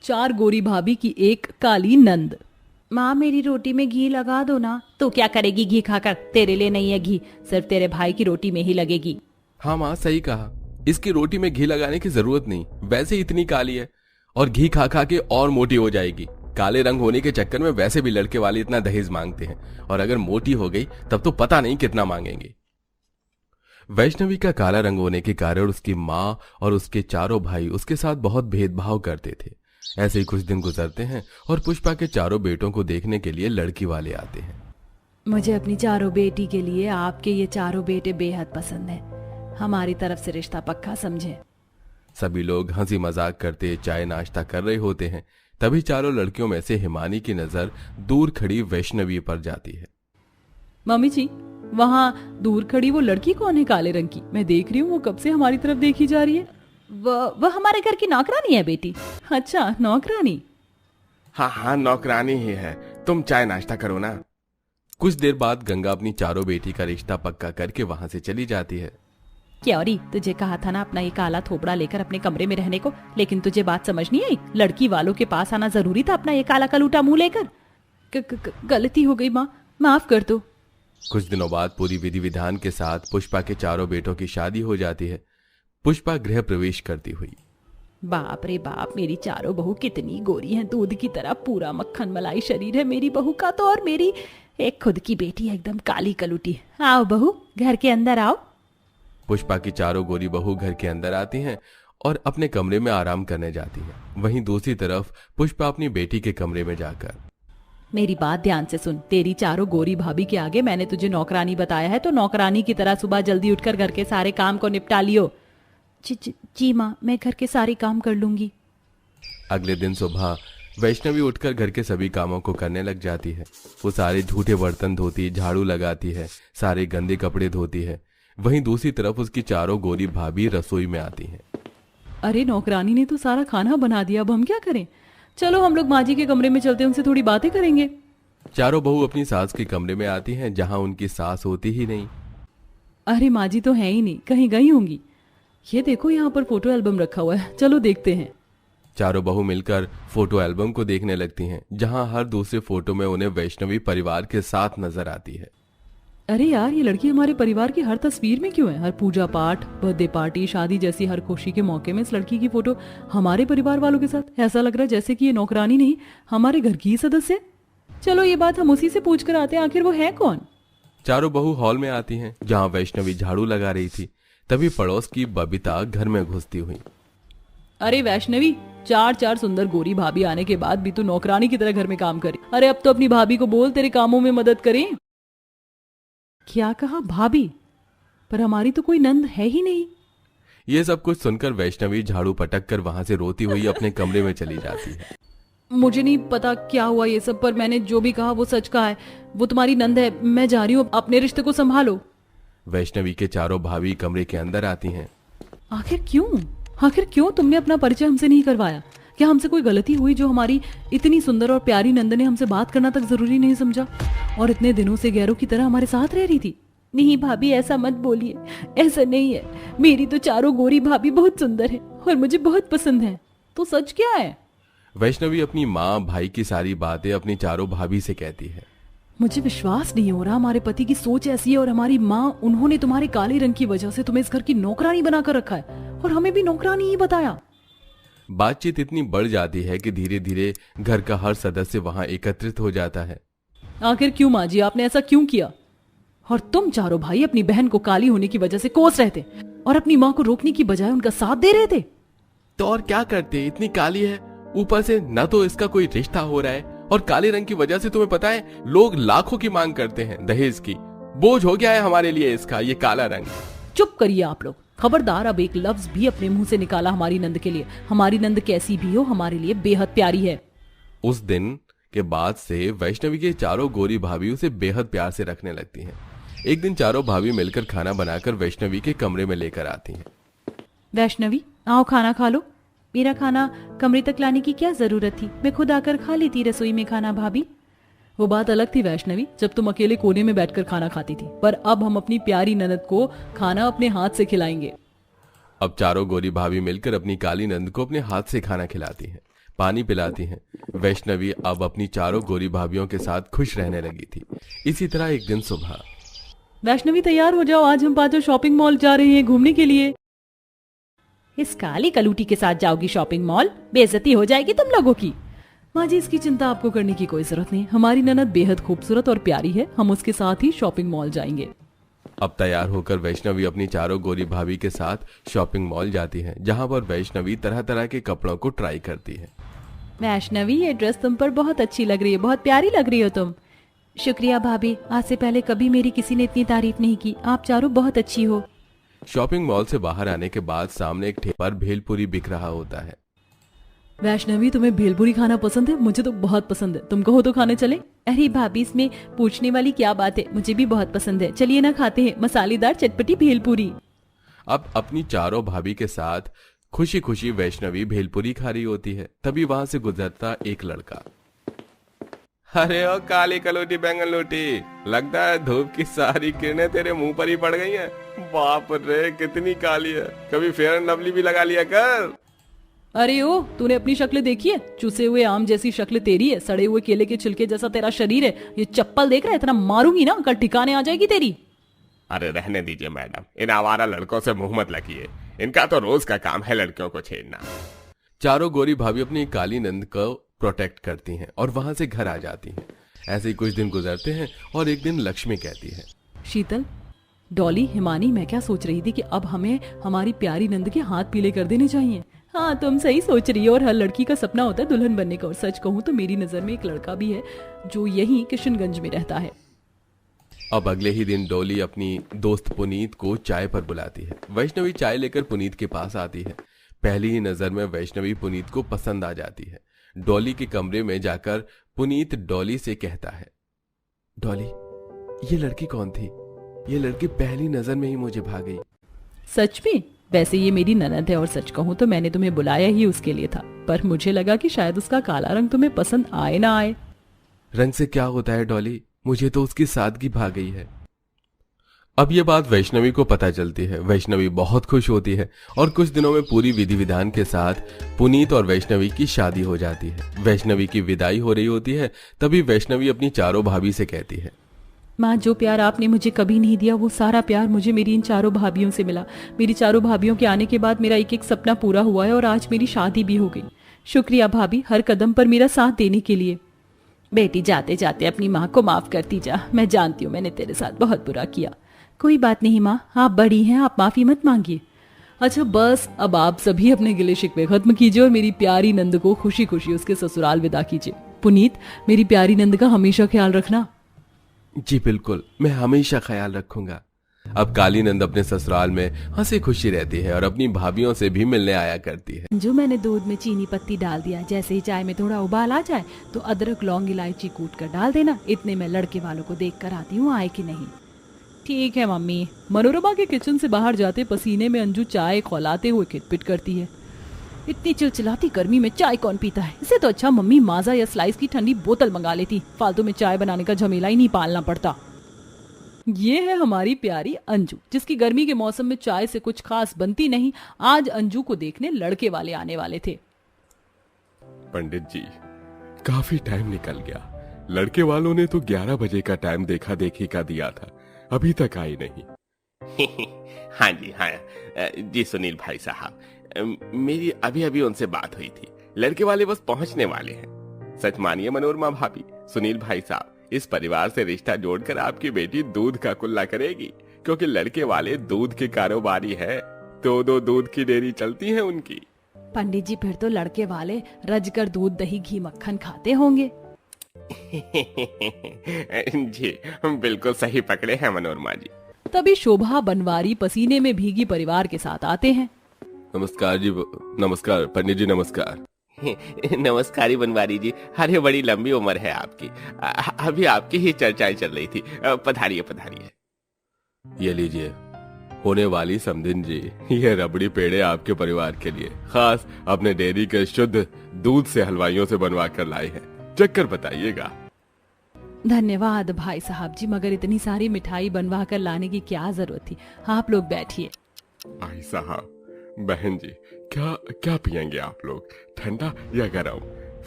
4 गोरी भाभी की एक काली नंद। माँ मेरी रोटी में घी लगा दो ना। तो क्या करेगी घी खाकर, तेरे लिए नहीं है घी, सिर्फ तेरे भाई की रोटी में ही लगेगी। हाँ माँ सही कहा, इसकी रोटी में घी लगाने की जरूरत नहीं, वैसे ही इतनी काली है और घी खा खा के और मोटी हो जाएगी। काले रंग होने के चक्कर में वैसे भी लड़के वाले इतना दहेज मांगते हैं और अगर मोटी हो गई तब तो पता नहीं कितना मांगेंगे। वैष्णवी का काला रंग होने के कारण उसकी माँ और उसके चारों भाई उसके साथ बहुत भेदभाव करते थे। ऐसे ही कुछ दिन गुजरते हैं और पुष्पा के चारों बेटों को देखने के लिए लड़की वाले आते हैं। मुझे अपनी चारों बेटी के लिए आपके ये चारों बेटे बेहद पसंद है, हमारी तरफ से रिश्ता पक्का समझे। सभी लोग हंसी मजाक करते चाय नाश्ता कर रहे होते हैं। तभी चारों लड़कियों में से हिमानी की नजर दूर खड़ी वैष्णवी पर जाती है। मम्मी जी, वहाँ दूर खड़ी वो लड़की कौन है काले रंग की? मैं देख रही हूँ वो कब से हमारी तरफ देखी जा रही है। वह हमारे घर की नौकरानी है बेटी। अच्छा नौकरानी? हाँ हाँ नौकरानी ही है, तुम चाय नाश्ता करो ना। कुछ देर बाद गंगा अपनी चारों बेटी का रिश्ता पक्का करके वहां से चली जाती है। क्योरी, तुझे कहा था ना अपना ये काला थोपड़ा लेकर अपने कमरे में रहने को, लेकिन तुझे बात समझ नहीं आई। लड़की वालों के पास आना जरूरी था अपना ये काला कलूटा मुंह लेकर। गलती हो गई माँ, माफ कर दो। कुछ दिनों बाद पूरी विधि विधान के साथ पुष्पा के चारों बेटों की शादी हो जाती है। पुष्पा गृह प्रवेश करती हुई। बाप रे बाप, मेरी चारों बहू कितनी गोरी हैं, दूध की तरह पूरा मक्खन मलाई शरीर है मेरी बहू का तो, और मेरी एक खुद की बेटी एकदम काली कलूटी। आओ बहू, घर के अंदर आओ। पुष्पा की चारों गोरी बहू घर के अंदर आती हैं और अपने कमरे में आराम करने जाती हैं। वहीं दूसरी तरफ पुष्पा अपनी बेटी के कमरे में जाकर, मेरी बात ध्यान से सुन, तेरी चारों गोरी भाभी के आगे मैंने तुझे नौकरानी बताया है, तो नौकरानी की तरह सुबह जल्दी उठकर घर के सारे काम को निपटा लियो। जी माँ, मैं घर के सारे काम कर लूंगी। अगले दिन सुबह वैष्णवी उठकर घर के सभी कामों को करने लग जाती है। वो सारे झूठे बर्तन धोती, झाड़ू लगाती है, सारे गंदे कपड़े धोती है। वहीं दूसरी तरफ उसकी चारों गोरी भाभी रसोई में आती हैं। अरे नौकरानी ने तो सारा खाना बना दिया, अब हम क्या करें? चलो हम लोग माँ जी के कमरे में चलते, उनसे थोड़ी बातें करेंगे। चारों बहू अपनी सास के कमरे में आती हैं जहां उनकी सास होती ही नहीं। अरे माँ जी तो है ही नहीं, कहीं गई होंगी। ये देखो यहाँ पर फोटो एल्बम रखा हुआ है, चलो देखते हैं। चारों बहू मिलकर फोटो एल्बम को देखने लगती हैं जहां हर दूसरे फोटो में उन्हें वैष्णवी परिवार के साथ नजर आती है। अरे यार, ये लड़की हमारे परिवार की हर तस्वीर में क्यों है? हर पूजा पाठ, बर्थडे पार्टी, शादी जैसी हर खुशी के मौके में इस लड़की की फोटो हमारे परिवार वालों के साथ। ऐसा लग रहा है जैसे कि ये नौकरानी नहीं, हमारे घर की ही सदस्य। चलो ये बात हम उसी से पूछ कर आते हैं, आखिर वो है कौन। चारों बहू हॉल में आती हैं जहां वैष्णवी झाड़ू लगा रही थी। तभी पड़ोस की बबीता घर में घुसती हुई। अरे वैष्णवी, चार सुंदर गोरी भाभी आने के बाद भी तू नौकरानी की तरह घर में काम करे। अरे अब तो अपनी भाभी को बोल तेरे कामों में मदद करे। क्या कहा भाभी? पर हमारी तो कोई नंद है ही नहीं। ये सब कुछ सुनकर वैष्णवी झाड़ू पटक कर वहां से रोती हुई अपने कमरे में चली जाती है। मुझे नहीं पता क्या हुआ ये सब, पर मैंने जो भी कहा वो सच कहा है। वो तुम्हारी नंद है, मैं जा रही हूँ, अपने रिश्ते को संभालो। वैष्णवी के चारों भाभी कमरे के अंदर आती हैं। आखिर क्यों तुमने अपना परिचय हमसे नहीं करवाया? क्या हमसे कोई गलती हुई जो हमारी इतनी सुंदर और प्यारी नंद ने हमसे बात करना तक जरूरी नहीं समझा और इतने दिनों से गैरों की तरह हमारे साथ रह रही थी? नहीं भाभी, ऐसा मत बोलिए, ऐसा नहीं है। मेरी तो चारों गोरी भाभी बहुत सुंदर है और मुझे बहुत पसंद है। तो सच क्या है? वैष्णवी अपनी माँ भाई की सारी बातें अपनी चारों भाभी से कहती है। मुझे विश्वास नहीं हो रहा, हमारे पति की सोच ऐसी है और हमारी माँ, उन्होंने तुम्हारे काले रंग की वजह से तुम्हें इस घर की नौकरानी बनाकर रखा है और हमें भी नौकरानी ही बताया। बातचीत इतनी बढ़ जाती है कि धीरे धीरे घर का हर सदस्य वहां एकत्रित हो जाता है। आखिर क्यों माँ जी, आपने ऐसा क्यों किया? और तुम चारों भाई अपनी बहन को काली होने की वजह से कोस रहे थे और अपनी माँ को रोकने की बजाय उनका साथ दे रहे थे। तो और क्या करते, इतनी काली है, ऊपर से न तो इसका कोई रिश्ता हो रहा है और काले रंग की वजह से तुम्हें पता है लोग लाखों की मांग करते हैं दहेज की। बोझ हो गया है हमारे लिए इसका ये काला रंग। चुप करिए आप लोग, खबरदार अब एक लफ्ज भी अपने मुंह से निकाला हमारी नंद के लिए। हमारी नंद कैसी भी हो हमारे लिए बेहद प्यारी है। उस दिन के बाद से वैष्णवी के चारों गोरी भाभी उसे बेहद प्यार से रखने लगती हैं। एक दिन चारों भाभी मिलकर खाना बनाकर वैष्णवी के कमरे में लेकर आती हैं। वैष्णवी आओ खाना खा लो। मेरा खाना कमरे तक लाने की क्या जरूरत थी, मैं खुद आकर खा लेती रसोई में खाना भाभी। वो बात अलग थी वैष्णवी, जब तुम अकेले कोने में बैठकर खाना खाती थी, पर अब हम अपनी प्यारी ननद को खाना अपने हाथ से खिलाएंगे। अब चारों गोरी भाभी मिलकर अपनी काली नंद को अपने हाथ से खाना खिलाती हैं। पानी पिलाती हैं। वैष्णवी अब अपनी चारों गोरी भाभियों के साथ खुश रहने लगी थी। इसी तरह एक दिन सुबह। वैष्णवी तैयार हो जाओ, आज हम पांचों शॉपिंग मॉल जा रहे हैं घूमने के लिए। इस काली कलूटी के साथ जाओगी शॉपिंग मॉल? बेइज्जती हो जाएगी तुम लोगों की। माँ जी, इसकी चिंता आपको करने की कोई जरूरत नहीं। हमारी ननद बेहद खूबसूरत और प्यारी है, हम उसके साथ ही शॉपिंग मॉल जाएंगे। अब तैयार होकर वैष्णवी अपनी चारों गोरी भाभी के साथ शॉपिंग मॉल जाती है, जहां पर वैष्णवी तरह तरह के कपड़ों को ट्राई करती है। वैष्णवी, ये ड्रेस तुम पर बहुत अच्छी लग रही है, बहुत प्यारी लग रही हो तुम। शुक्रिया भाभी, आज से पहले कभी मेरी किसी ने इतनी तारीफ नहीं की। आप चारों बहुत अच्छी हो। शॉपिंग मॉल से बाहर आने के बाद सामने एक ठेले पर भेलपुरी बिक रहा होता है। वैष्णवी, तुम्हें भेलपुरी खाना पसंद है? मुझे तो बहुत पसंद है, तुम कहो तो खाने चले। अरे भाभी, इसमें पूछने वाली क्या बात है, मुझे भी बहुत पसंद है। चलिए ना, खाते हैं मसालेदार चटपटी भेलपुरी। अब अपनी चारों भाभी के साथ खुशी खुशी वैष्णवी भेलपुरी खा रही होती है। तभी वहां से गुजरता एक लड़का। अरे ओ काली कलोटी बैंगन लोटी, लगता है धूप की सारी किरणें तेरे मुंह पर ही पड़ गई हैं। बाप रे, कितनी काली है, कभी फेयर एंड लवली भी लगा लिया कर। अरे ओ, तूने अपनी शक्ल देखी है? चूसे हुए आम जैसी शक्ल तेरी है, सड़े हुए केले के छिलके जैसा तेरा शरीर है। ये चप्पल देख रहा है? इतना मारूंगी ना, कल ठिकाने आ जाएगी तेरी। अरे रहने दीजिए मैडम, इन आवारा लड़कों से मुंह मत लगिए, इनका तो रोज का काम है लड़कियों को छेड़ना। चारों गोरी भाभी अपनी काली नंद को प्रोटेक्ट करती हैं और वहां से घर आ जाती हैं। ऐसे ही कुछ दिन गुजरते हैं और एक दिन लक्ष्मी कहती है, शीतल, डॉली, हिमानी, मैं क्या सोच रही थी कि अब हमें हमारी प्यारी नंद के हाथ पीले कर देने चाहिए। हाँ, तुम सही सोच रही हो, और हर लड़की का सपना होता है दुल्हन बनने का। और सच कहूँ तो मेरी नजर में एक लड़का भी है जो यहीं किशनगंज में रहता है। अब अगले ही दिन डॉली अपनी दोस्त पुनीत को चाय पर बुलाती है। वैष्णवी चाय लेकर पुनीत के पास आती है। पहली ही नजर में वैष्णवी पुनीत को पसंद आ जाती है। डॉली के कमरे में जाकर पुनीत डॉली से कहता है, डॉली, ये लड़की कौन थी? ये लड़की पहली नजर में ही मुझे भा गई। सच में? वैसे ये मेरी ननद है, और सच कहूँ तो मैंने तुम्हें बुलाया ही उसके लिए था, पर मुझे लगा कि शायद उसका काला रंग तुम्हें पसंद आए ना आए। रंग से क्या होता है डॉली, मुझे तो उसकी सादगी भा गई है। अब ये बात वैष्णवी को पता चलती है। वैष्णवी बहुत खुश होती है और कुछ दिनों में पूरी विधि विधान के साथ पुनीत और वैष्णवी की शादी हो जाती है। वैष्णवी की विदाई हो रही होती है, तभी वैष्णवी अपनी चारों भाभी से कहती है, माँ, जो प्यार आपने मुझे कभी नहीं दिया, वो सारा प्यार मुझे मेरी इन चारों भाभियों से मिला। मेरी चारों भाभियों के आने के बाद मेरा एक एक सपना पूरा हुआ है और आज मेरी शादी भी हो गई। शुक्रिया भाभी, हर कदम पर मेरा साथ देने के लिए। बेटी, जाते जाते अपनी माँ को माफ करती जा। मैं जानती हूँ मैंने तेरे साथ बहुत बुरा किया। कोई बात नहीं माँ, आप बड़ी हैं, आप माफी मत मांगिए। अच्छा बस, अब आप सभी अपने गिले शिकवे खत्म कीजिए और मेरी प्यारी नंद को खुशी खुशी उसके ससुराल विदा कीजिए। पुनीत, मेरी प्यारी नंद का हमेशा ख्याल रखना। जी बिल्कुल, मैं हमेशा ख्याल रखूंगा। अब काली नंद अपने ससुराल में हंसी खुशी रहती है और अपनी भाभियों से भी मिलने आया करती है। जो मैंने दूध में चीनी पत्ती डाल दिया, जैसे ही चाय में थोड़ा उबाल आ जाए तो अदरक लौंग इलायची कूट कर डाल देना। इतने में लड़के वालों को देख कर आती हूँ, आए कि नहीं। ठीक है मम्मी। मनोरमा के किचन से बाहर जाते पसीने में अंजू चाय खौलाते हुए खिटपिट करती है। इतनी चिलचिलाती गर्मी में चाय कौन पीता है? इससे तो अच्छा मम्मी माजा या स्लाइस की ठंडी बोतल मंगा लेती, फालतू में चाय बनाने का झमेला ही नहीं पालना पड़ता। ये है हमारी प्यारी अंजू, जिसकी गर्मी के मौसम में चाय से कुछ खास बनती नहीं। आज अंजू को देखने लड़के वाले आने वाले थे। पंडित जी, काफी टाइम निकल गया। लड़के वालों ने तो 11 बजे का टाइम देखा देखी का दिया था, अभी तक आई नहीं। हाँ जी, हाँ जी सुनील भाई साहब, मेरी अभी अभी उनसे बात हुई थी। लड़के वाले बस पहुंचने वाले हैं। सच मानिए मनोरमा भाभी, सुनील भाई साहब, इस परिवार से रिश्ता जोड़कर आपकी बेटी दूध का कुल्ला करेगी, क्योंकि लड़के वाले दूध के कारोबारी है। दो दूध की डेयरी चलती है उनकी। पंडित जी, फिर तो लड़के वाले रजकर दूध दही घी मक्खन खाते होंगे। जी बिल्कुल सही पकड़े हैं मनोरमा जी। तभी शोभा बनवारी पसीने में भीगी परिवार के साथ आते हैं। नमस्कार जी, नमस्कार पंडित जी, नमस्कार। नमस्कारी बनवारी जी, अरे बड़ी लंबी उम्र है आपकी। अभी आपकी ही चर्चाएं चल रही थी। पधारिए पधारिए। ये लीजिए, होने वाली समधिन जी, ये रबड़ी पेड़े आपके परिवार के लिए खास अपने डेयरी के शुद्ध दूध से हलवाइयों से बनवा कर लाए हैं, चक्कर बताइएगा। धन्यवाद भाई साहब जी, मगर इतनी सारी मिठाई बनवा कर लाने की क्या जरूरत थी? आप लोग बैठिए। भाई साहब, बहन जी, क्या क्या पियेंगे आप लोग, ठंडा या गरम?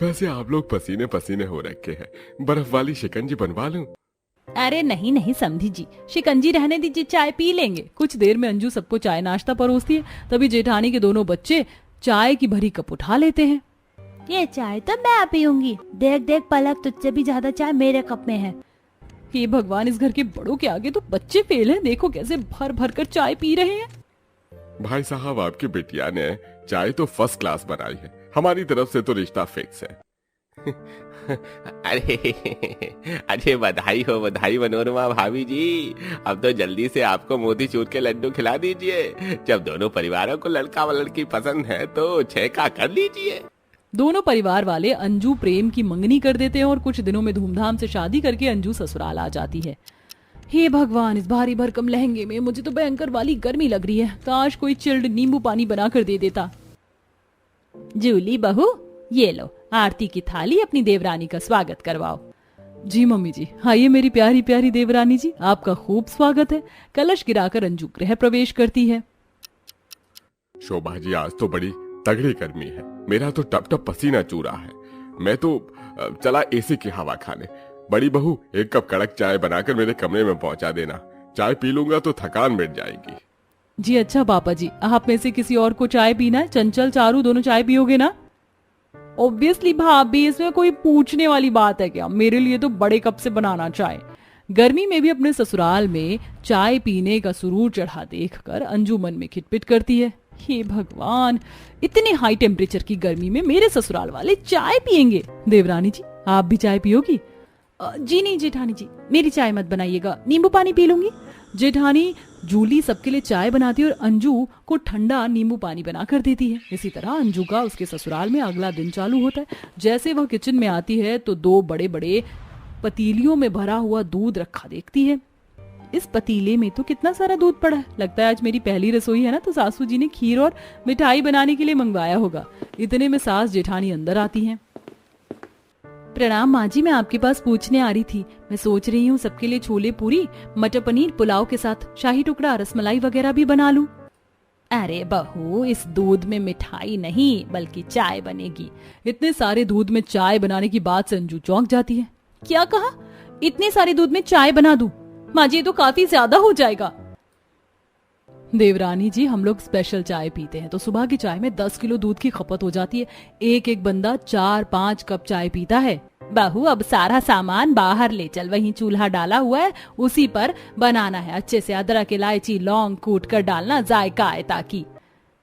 वैसे आप लोग पसीने पसीने हो रखे हैं, बर्फ वाली शिकंजी बनवा लूं? अरे नहीं नहीं समधी जी, शिकंजी रहने दीजिए, चाय पी लेंगे। कुछ देर में अंजू सबको चाय नाश्ता परोसती है। तभी जेठानी के दोनों बच्चे चाय की भरी कप उठा लेते हैं। ये चाय तो मैं पीऊंगी। देख देख पलक, तुझसे भी ज्यादा चाय मेरे कप में है। हे भगवान, इस घर के बड़ों के आगे तो बच्चे फेल हैं। देखो कैसे भर भर कर चाय पी रहे हैं। भाई साहब, आपकी बिटिया ने चाय तो फर्स्ट क्लास बनाई है। हमारी तरफ से तो रिश्ता फिक्स है। अरे बधाई हो मनोरमा भाभी जी। अब तो जल्दी से आपको मोतीचूर के लड्डू खिला दीजिए। जब दोनों परिवारों को लड़का व लड़की पसंद है तो छेका कर लीजिए। दोनों परिवार वाले अंजू प्रेम की मंगनी कर देते हैं और कुछ दिनों में धूमधाम से शादी करके अंजू ससुराल आ जाती है। हे भगवान, इस भारी भरकम लहंगे में मुझे तो भयंकर वाली गर्मी लग रही है। काश कोई चिल्ड नींबू पानी बना कर दे देता। जूली बहू, ये लो आरती की थाली, अपनी देवरानी का स्वागत करवाओ। जी मम्मी जी, आइए मेरी प्यारी प्यारी देवरानी जी, आपका खूब स्वागत है। कलश गिराकर अंजू गृह प्रवेश करती है। शोभा जी, आज तो बड़ी तगड़ी गर्मी है। मेरा तो टप टप पसीना चू रहा है। मैं तो चला एसी की हवा खाने। बड़ी बहू, एक कप कड़क चाय बनाकर मेरे कमरे में पहुंचा देना। चाय पी लूंगा तो थकान मिट जाएगी। जी अच्छा पापा जी, आप में से किसी और को चाय पीना है? चंचल, चारू दोनों चाय पियोगे ना? ऑब्वियसली भाभी, इसमें कोई पूछने वाली बात है क्या? मेरे लिए तो बड़े कप से बनाना चाय। गर्मी में भी अपने ससुराल में चाय पीने का सुरूर चढ़ा देखकर अंजू मन में खिटपिट करती है। हे भगवान, इतने हाई टेम्परेचर की गर्मी में मेरे ससुराल वाले चाय पियेंगे। देवरानी जी, आप भी चाय पियोगी? जी नहीं जेठानी जी, मेरी चाय मत बनाइएगा, नींबू पानी पी लूंगी। जेठानी जूली सबके लिए चाय बनाती है और अंजू को ठंडा नींबू पानी बना कर देती है। इसी तरह अंजू का उसके ससुराल में अगला दिन चालू होता है। जैसे वह किचन में आती है तो दो बड़े बड़े पतीलियों में भरा हुआ दूध रखा देखती है। इस पतीले में तो कितना सारा दूध पड़ा है। लगता है आज मेरी पहली रसोई है ना, तो सासू जी ने खीर और मिठाई बनाने के लिए मंगवाया होगा। इतने में सास जेठानी अंदर आती हैं। प्रणाम माँ जी, मैं आपके पास पूछने आ रही थी। मैं सोच रही हूँ सबके लिए छोले पूरी, मटर पनीर, पुलाव के साथ शाही टुकड़ा, रसमलाई वगैरह भी बना लूं। अरे बहू, इस दूध में मिठाई नहीं बल्कि चाय बनेगी। इतने सारे दूध में चाय बनाने की बात से अंजू चौंक जाती है। क्या कहा? इतने सारे दूध में चाय बना दूं? माँ जी, ये तो काफी ज्यादा हो जाएगा। देवरानी जी, हम लोग स्पेशल चाय पीते हैं तो सुबह की चाय में 10 किलो दूध की खपत हो जाती है। एक एक बंदा 4-5 कप चाय पीता है। बहू, अब सारा सामान बाहर ले चल, वहीं चूल्हा डाला हुआ है, उसी पर बनाना है। अच्छे से अदरक, इलायची, लौंग कूट कर डालना, जायका आए ताकि।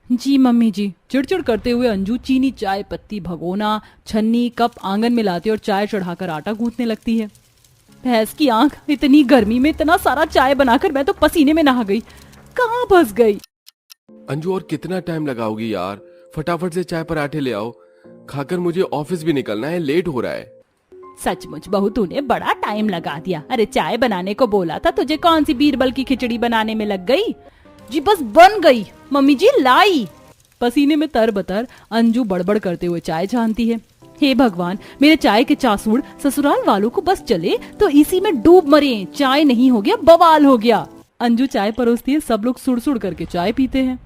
जी मम्मी जी। चिड़चिड़ करते हुए अंजू चीनी, चाय पत्ती, भगोना, छन्नी, कप आंगन में लाती और चाय चढ़ाकर आटा गूंथने लगती है। भैंस की आंख, इतनी गर्मी में इतना सारा चाय बनाकर मैं तो पसीने में नहा गई। कहाँ फंस गई? अंजू, और कितना टाइम लगाओगी यार? फटाफट से चाय पराठे ले आओ। खाकर मुझे ऑफिस भी निकलना है, लेट हो रहा है। सचमुच बहू, तूने बड़ा टाइम लगा दिया। अरे चाय बनाने को बोला था तुझे, कौन सी बीरबल की खिचड़ी बनाने में लग गई? जी बस बन गई, मम्मी जी लाई। पसीने में तरबतर अंजू बड़बड़ करते हुए चाय छानती है। हे भगवान, मेरे चाय के चासूड़ ससुराल वालों को बस चले तो इसी में डूब मरे। चाय नहीं हो गया, बवाल हो गया। अंजू चाय परोसती है, सब लोग सुड़ सुड़ करके चाय पीते हैं।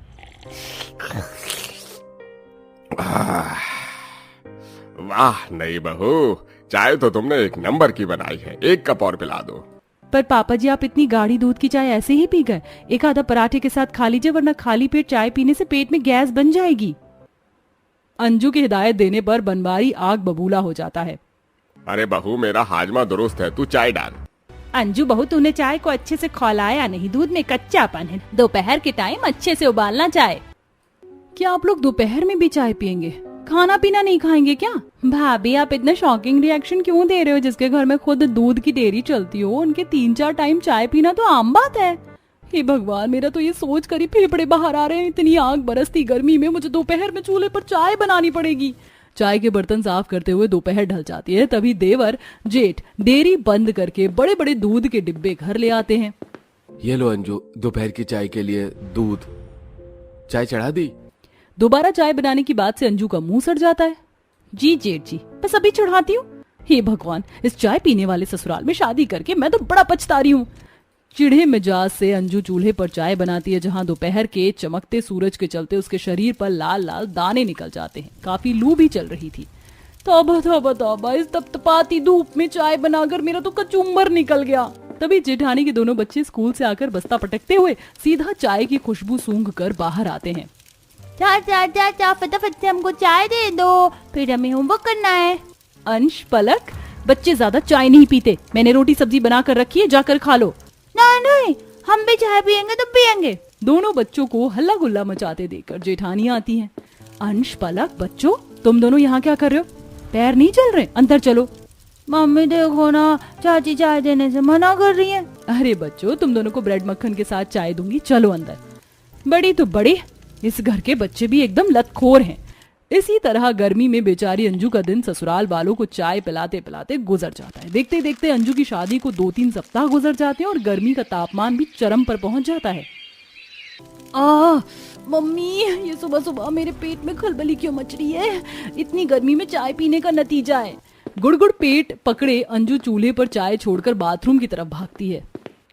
वाह नहीं बहू, चाय तो तुमने एक नंबर की बनाई है। एक कप और पिला दो। पर पापा जी, आप इतनी गाढ़ी दूध की चाय ऐसे ही पी गए? एक आधा पराठे के साथ खा लीजिए, वरना खाली पेट चाय पीने से पेट में गैस बन जाएगी। अंजू की हिदायत देने पर बनवारी आग बबूला हो जाता है। अरे बहू, मेरा हाजमा दुरुस्त है, तू चाय डाल। अंजू बहू, तूने चाय को अच्छे से खौलाया नहीं, दूध में कच्चापन है। दोपहर के टाइम अच्छे से उबालना चाय। क्या आप लोग दोपहर में भी चाय पियेंगे? खाना पीना नहीं खाएंगे क्या? भाभी, आप इतना शॉकिंग रिएक्शन क्यों दे रहे हो? जिसके घर में खुद दूध की डेयरी चलती हो, उनके 3-4 टाइम चाय पीना तो आम बात है। हे भगवान, मेरा तो ये सोच कर ही फेफड़े बाहर आ रहे हैं। इतनी आग बरसती गर्मी में मुझे दोपहर में चूल्हे पर चाय बनानी पड़ेगी। चाय के बर्तन साफ करते हुए दोपहर ढल जाती है। तभी देवर जेठ डेयरी बंद करके बड़े बड़े दूध के डिब्बे घर ले आते हैं। ये लो अंजू, दोपहर की चाय के लिए दूध। चाय चढ़ा दी? दोबारा चाय बनाने की बात से अंजू का मुंह सड़ जाता है। जी जेठ जी, बस अभी चढ़ाती हूँ। हे भगवान, इस चाय पीने वाले ससुराल में शादी करके मैं तो बड़ा पछता रही हूँ। चिढ़े मिजाज से अंजू चूल्हे पर चाय बनाती है, जहां दोपहर के चमकते सूरज के चलते उसके शरीर पर लाल लाल दाने निकल जाते हैं। काफी लू भी चल रही थी। तौबा तौबा तौबा, इस तपतपाती धूप में चाय बनाकर मेरा तो कचूम्बर निकल गया। तभी जेठानी के दोनों बच्चे स्कूल से आकर बस्ता पटकते हुए सीधा चाय की खुशबू सूंघ कर बाहर आते हैं। चाचा फटाफट से हमको चाय दे दो, फिर हमें होमवर्क करना है। अंश, पलक, बच्चे ज्यादा चाय नहीं पीते, मैंने रोटी सब्जी बना कर रखी है, जाकर खा लो। नहीं, हम भी चाय पियेंगे तो पियेंगे। दोनों बच्चों को हल्ला गुल्ला मचाते देखकर जेठानी आती हैं। अंश, पलक, बच्चों तुम दोनों यहाँ क्या कर रहे हो? पैर नहीं चल रहे? अंदर चलो। मम्मी देखो ना, चाची चाय देने से मना कर रही है। अरे बच्चों, तुम दोनों को ब्रेड मक्खन के साथ चाय दूंगी, चलो अंदर। बड़ी तो बड़ी, इस घर के बच्चे भी एकदम लतखोर हैं। इसी तरह गर्मी में बेचारी अंजू का दिन ससुराल वालों को चाय पिलाते पिलाते गुजर जाता है। देखते देखते अंजू की शादी को 2-3 सप्ताह गुजर जाते हैं और गर्मी का तापमान भी चरम पर पहुंच जाता है। मम्मी, ये सुबह सुबह मेरे पेट में खलबली क्यों मच रही है? इतनी गर्मी में चाय पीने का नतीजा है। गुड़गुड़ पेट पकड़े अंजू चूल्हे पर चाय छोड़कर बाथरूम की तरफ भागती है।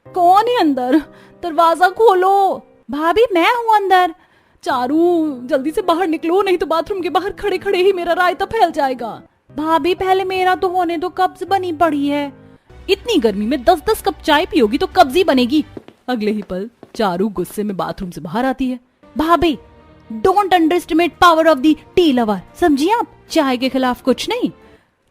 कौन है अंदर? दरवाजा खोलो। भाभी, मैं हूँ अंदर। चारू, जल्दी से बाहर निकलो, नहीं तो बाथरूम के बाहर खड़े खड़े ही मेरा रायता फैल जाएगा। भाभी, पहले मेरा तो होने दो, कब्ज बनी पड़ी है। इतनी गर्मी में 10-10 कप चाय पियोगी तो कब्जी बनेगी। अगले ही पल चारू गुस्से में बाथरूम से बाहर आती है। भाभी, don't underestimate power of the tea lover, समझिए आप? चाय के खिलाफ कुछ नहीं।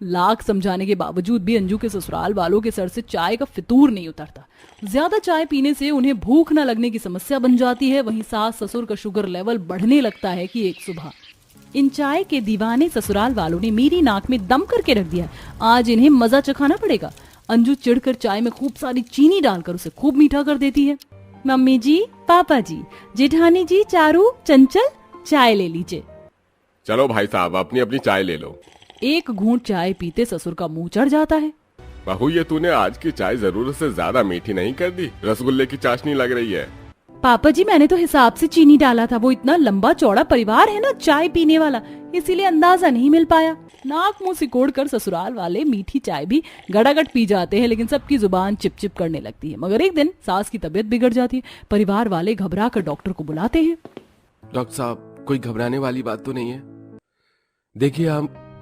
लाख समझाने के बावजूद भी अंजू के ससुराल वालों के सर से चाय का फितूर नहीं उतरता। ज्यादा चाय पीने से उन्हें भूख न लगने की समस्या बन जाती है। वहीं सास ससुर का शुगर लेवल बढ़ने लगता है कि एक सुबह इन चाय के दीवाने ससुराल वालों ने मेरी नाक में दम करके रख दिया। आज इन्हें मजा चखाना पड़ेगा। अंजू चिढ़कर चाय में खूब सारी चीनी डालकर उसे खूब मीठा कर देती है। मम्मी जी, पापा जी, जेठानी जी, चारू, चंचल, चाय ले लीजिए। चलो भाई साहब, अपनी अपनी चाय ले लो। एक घूंट चाय पीते ससुर का मुंह चढ़ जाता है। बहू, ये तूने आज की चाय जरूरत से ज्यादा मीठी नहीं कर दी? रसगुल्ले की चाशनी लग रही है। पापा जी, मैंने तो हिसाब से चीनी डाला था। वो इतना लंबा चौड़ा परिवार है ना चाय पीने वाला, इसीलिए अंदाजा नहीं मिल पाया। नाक मुंह सिकोड़ कर ससुराल वाले मीठी चाय भी गड़ागड़ पी जाते हैं, लेकिन सबकी जुबान चिपचिप करने लगती है। मगर एक दिन सास की तबीयत बिगड़ जाती है। परिवार वाले घबरा कर डॉक्टर को बुलाते हैं। डॉक्टर साहब, कोई घबराने वाली बात तो नहीं है? देखिए,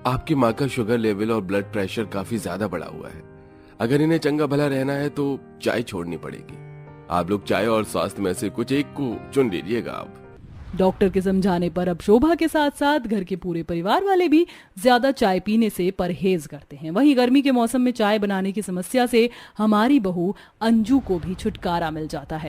आपकी माँ का शुगर लेवल और ब्लड प्रेशर काफी ज्यादा बढ़ा हुआ है। अगर इन्हें चंगा भला रहना है तो चाय छोड़नी पड़ेगी। आप लोग चाय और स्वास्थ्य में से कुछ एक को चुन लीजिएगा। आप डॉक्टर के समझाने पर अब शोभा के साथ साथ घर के पूरे परिवार वाले भी ज्यादा चाय पीने से परहेज करते हैं। वहीं गर्मी के मौसम में चाय बनाने की समस्या से हमारी बहू अंजू को भी छुटकारा मिल जाता है।